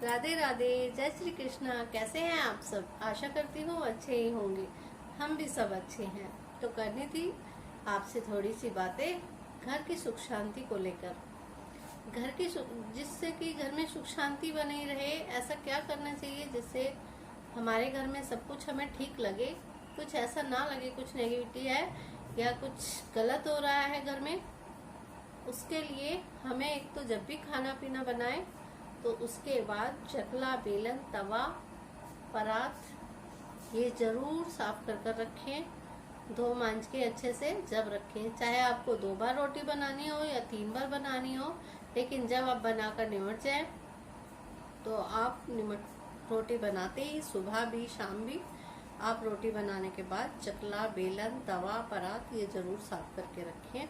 राधे राधे, जय श्री कृष्णा। कैसे हैं आप सब? आशा करती हूँ अच्छे ही होंगे। हम भी सब अच्छे हैं। तो करनी थी आपसे थोड़ी सी बातें घर की सुख शांति को लेकर। घर की जिससे कि घर में सुख शांति बनी रहे, ऐसा क्या करना चाहिए जिससे हमारे घर में सब कुछ हमें ठीक लगे, कुछ ऐसा ना लगे कुछ नेगेटिविटी है या कुछ गलत हो रहा है घर में। उसके लिए हमें एक तो जब भी खाना पीना बनाए तो उसके बाद चकला, बेलन, तवा, परात ये जरूर साफ कर कर रखें। धो मांज के अच्छे से जब रखें, चाहे आपको 2 बार रोटी बनानी हो या 3 बार बनानी हो, लेकिन जब आप बनाकर निमट जाए तो आप रोटी बनाते ही सुबह भी शाम भी आप रोटी बनाने के बाद चकला, बेलन, तवा, परात ये जरूर साफ करके रखें।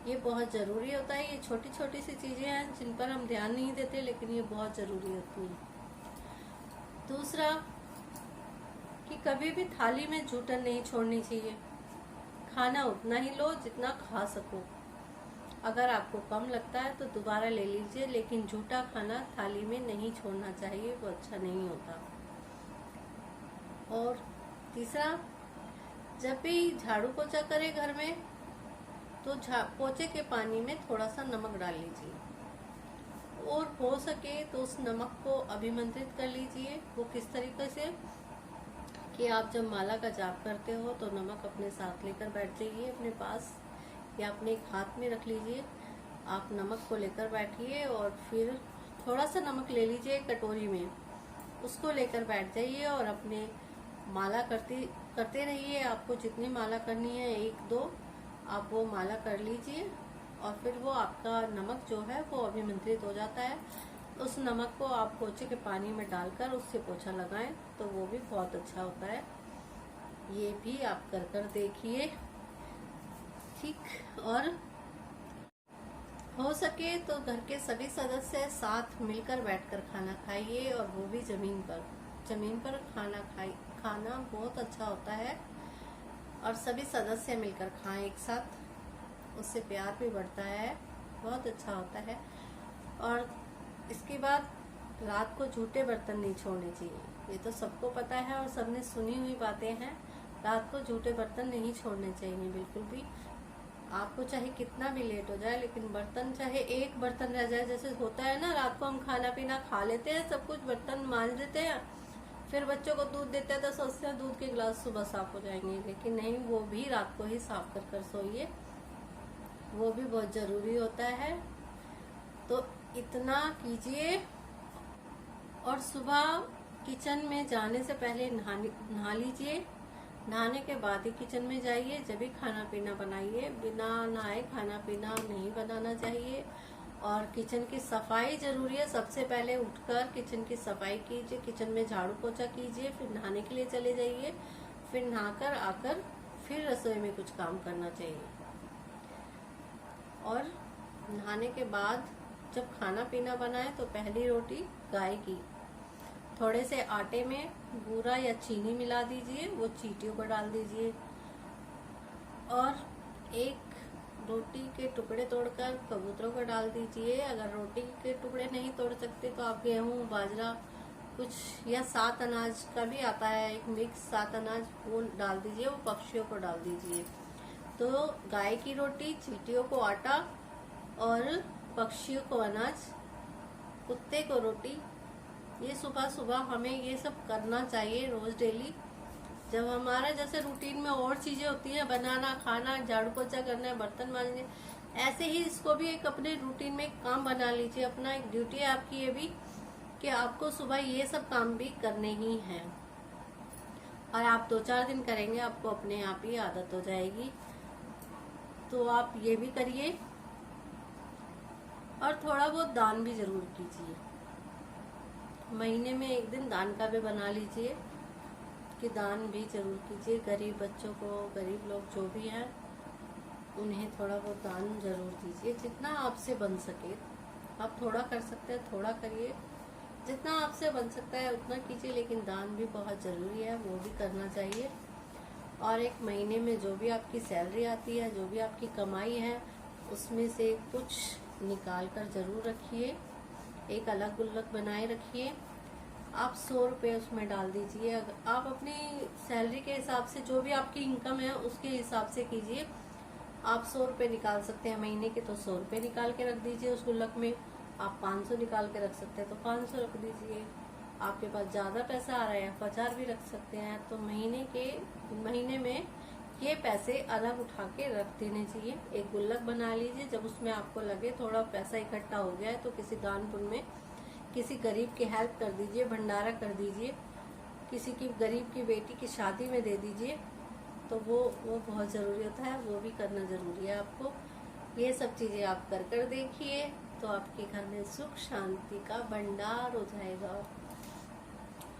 ये बहुत ज़रूरी होता है। ये छोटी छोटी सी चीज़ें हैं जिन पर हम ध्यान नहीं देते, लेकिन ये बहुत ज़रूरी होती हैं। दूसरा कि कभी भी थाली में जूठन नहीं छोड़नी चाहिए। खाना उतना ही लो जितना खा सको। अगर आपको कम लगता है तो दोबारा ले लीजिए, लेकिन जूठा खाना थाली में नहीं छोड़ना चाहिए, वो अच्छा नहीं होता। और तीसरा, जब भी झाड़ू पोछा करें घर में तो पोछे के पानी में थोड़ा सा नमक डाल लीजिए और हो सके तो उस नमक को अभिमंत्रित कर लीजिए। वो किस तरीके से कि आप जब माला का जाप करते हो तो नमक अपने साथ लेकर बैठ जाइए अपने पास, या अपने एक हाथ में रख लीजिए। आप नमक को लेकर बैठिए और फिर थोड़ा सा नमक ले लीजिए कटोरी में, उसको लेकर बैठ जाइए और अपने माला करते रहिए। आपको जितनी माला करनी है, 1-2 आप वो माला कर लीजिए और फिर वो आपका नमक जो है वो अभिमंत्रित हो जाता है। उस नमक को आप पोछे के पानी में डालकर उससे पोछा लगाएं तो वो भी बहुत अच्छा होता है। ये भी आप कर देखिए, ठीक। और हो सके तो घर के सभी सदस्य साथ मिलकर बैठकर खाना खाइए, और वो भी जमीन पर खाना बहुत अच्छा होता है। और सभी सदस्य मिलकर खाएं एक साथ, उससे प्यार भी बढ़ता है, बहुत अच्छा होता है। और इसके बाद रात को झूठे बर्तन नहीं छोड़ने चाहिए। ये तो सबको पता है और सबने सुनी हुई बातें हैं। रात को झूठे बर्तन नहीं छोड़ने चाहिए बिल्कुल भी। आपको चाहे कितना भी लेट हो जाए, लेकिन बर्तन चाहे एक बर्तन रह जाए, जैसे होता है ना, रात को हम खाना पीना खा लेते हैं, सब कुछ बर्तन मांज देते हैं, फिर बच्चों को दूध देते हैं तो सोचते हैं दूध के गिलास सुबह साफ हो जाएंगे, लेकिन नहीं, वो भी रात को ही साफ कर सोइए, वो भी बहुत जरूरी होता है। तो इतना कीजिए। और सुबह किचन में जाने से पहले नहा लीजिए। नहाने के बाद ही किचन में जाइए, जब भी खाना पीना बनाइए। बिना नहाए खाना पीना नहीं बनाना चाहिए। और किचन की सफाई जरूरी है। सबसे पहले उठकर किचन की सफाई कीजिए, किचन में झाड़ू पोछा कीजिए, फिर नहाने के लिए चले जाइए, फिर नहाकर आकर फिर रसोई में कुछ काम करना चाहिए। और नहाने के बाद जब खाना पीना बनाए तो पहली रोटी गाय की, थोड़े से आटे में बूरा या चीनी मिला दीजिए, वो चींटियों को डाल दीजिए। और एक रोटी के टुकड़े तोड़कर कबूतरों को डाल दीजिए। अगर रोटी के टुकड़े नहीं तोड़ सकते तो आप गेहूं, बाजरा कुछ या 7 अनाज का भी आता है, एक मिक्स 7 अनाज, वो डाल दीजिए, वो पक्षियों को डाल दीजिए। तो गाय की रोटी, चींटियों को आटा और पक्षियों को अनाज, कुत्ते को रोटी। ये सुबह सुबह हमें ये सब करना चाहिए रोज डेली। जब हमारा जैसे रूटीन में और चीजें होती हैं, बनाना, खाना, झाड़ू पोछा करना, बर्तन मांजने, ऐसे ही इसको भी एक अपने रूटीन में काम बना लीजिए। अपना एक ड्यूटी है आपकी ये भी कि आपको सुबह ये सब काम भी करने ही हैं। और आप 2-4 दिन करेंगे, आपको अपने आप ही आदत हो जाएगी। तो आप ये भी करिए। और थोड़ा बहुत दान भी जरूर कीजिए। महीने में 1 दिन दान का भी बना लीजिए कि दान भी जरूर कीजिए। गरीब बच्चों को, गरीब लोग जो भी हैं, उन्हें थोड़ा बहुत दान जरूर दीजिए, जितना आपसे बन सके। आप थोड़ा कर सकते हैं, थोड़ा करिए, जितना आपसे बन सकता है उतना कीजिए, लेकिन दान भी बहुत ज़रूरी है, वो भी करना चाहिए। और एक महीने में जो भी आपकी सैलरी आती है, जो भी आपकी कमाई है, उसमें से कुछ निकाल कर जरूर रखिए। एक अलग गुल्लक बनाए रखिए। आप 100 रुपये उसमें डाल दीजिए। अगर आप अपनी सैलरी के हिसाब से, जो भी आपकी इनकम है उसके हिसाब से कीजिए। आप 100 रुपये निकाल सकते हैं महीने के, तो 100 रुपये निकाल के रख दीजिए उस गुल्लक में। आप 500 निकाल के रख सकते हैं तो 500 रख दीजिए। आपके पास ज़्यादा पैसा आ रहा है, आप 1000 भी रख सकते हैं। तो महीने में ये पैसे अलग उठा के रख देने चाहिए। एक गुल्लक बना लीजिए। जब उसमें आपको लगे थोड़ा पैसा इकट्ठा हो गया है तो किसी दान पुण्य में किसी गरीब की हेल्प कर दीजिए, भंडारा कर दीजिए, किसी की गरीब की बेटी की शादी में दे दीजिए। तो वो बहुत ज़रूरी होता है, वो भी करना ज़रूरी है आपको। ये सब चीज़ें आप कर देखिए तो आपके घर में सुख शांति का भंडार हो जाएगा।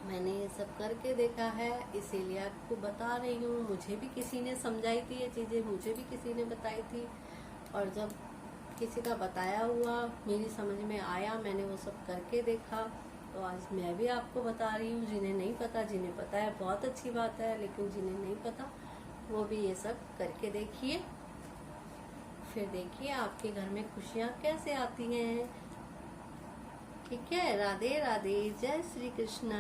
मैंने ये सब करके देखा है, इसीलिए आपको बता रही हूँ। मुझे भी किसी ने समझाई थी ये चीज़ें, मुझे भी किसी ने बताई थी, और जब किसी का बताया हुआ मेरी समझ में आया, मैंने वो सब करके देखा, तो आज मैं भी आपको बता रही हूँ। जिन्हें नहीं पता, जिन्हें पता है बहुत अच्छी बात है, लेकिन जिन्हें नहीं पता वो भी ये सब करके देखिए। फिर देखिए आपके घर में खुशियाँ कैसे आती हैं। ठीक है। राधे राधे, जय श्री कृष्णा।